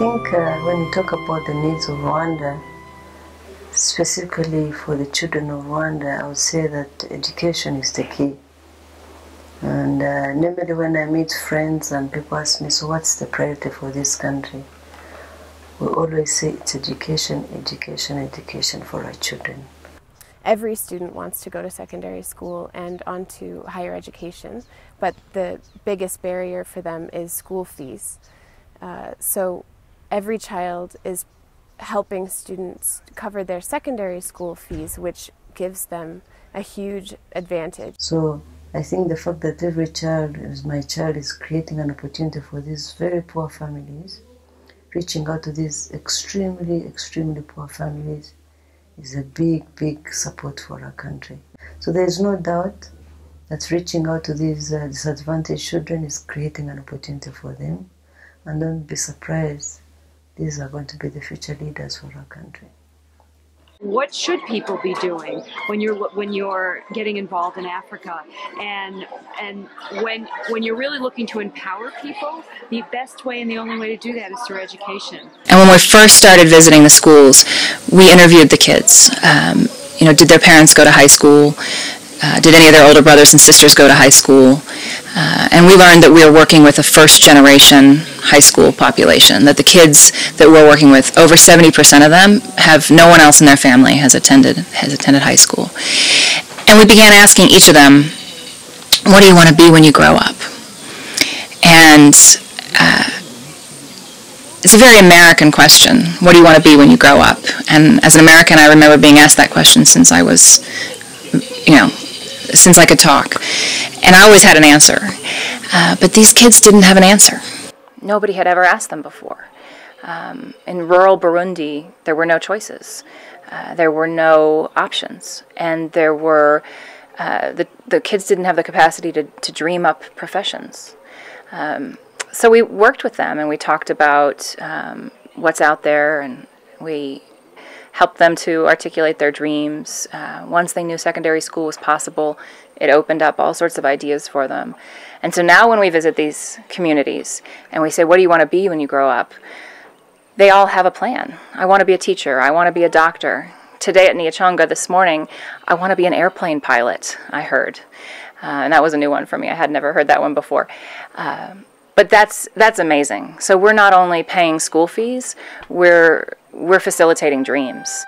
think when we talk about the needs of Rwanda, specifically for the children of Rwanda, I would say that education is the key. And normally when I meet friends and people ask me, so what's the priority for this country? We always say it's education, education, education for our children. Every student wants to go to secondary school and on to higher education, but the biggest barrier for them is school fees. So every child is helping students cover their secondary school fees, which gives them a huge advantage. So I think the fact that every child, as my child, is creating an opportunity for these very poor families, reaching out to these extremely, extremely poor families, is a big, big support for our country. So there is no doubt that reaching out to these disadvantaged children is creating an opportunity for them. And don't be surprised, these are going to be the future leaders for our country. What should people be doing when you're getting involved in Africa, and when you're really looking to empower people? The best way and the only way to do that is through education. And when we first started visiting the schools, we interviewed the kids. Did their parents go to high school? Did any of their older brothers and sisters go to high school? And we learned that we were working with a first-generation high school population, that the kids that we're working with, over 70% of them have no one else in their family has attended high school. And we began asking each of them, what do you want to be when you grow up? And it's a very American question. What do you want to be when you grow up? And as an American, I remember being asked that question since I was, since I could talk. And I always had an answer. But these kids didn't have an answer. Nobody had ever asked them before. In rural Burundi, there were no choices. There were no options. And there were, the kids didn't have the capacity to dream up professions. So we worked with them and we talked about what's out there, and we helped them to articulate their dreams. Once they knew secondary school was possible, it opened up all sorts of ideas for them. And so now when we visit these communities and we say, what do you want to be when you grow up? They all have a plan. I want to be a teacher. I want to be a doctor. Today at Nyachonga this morning, I want to be an airplane pilot, I heard. And that was a new one for me. I had never heard that one before. But that's amazing. So we're not only paying school fees, we're facilitating dreams.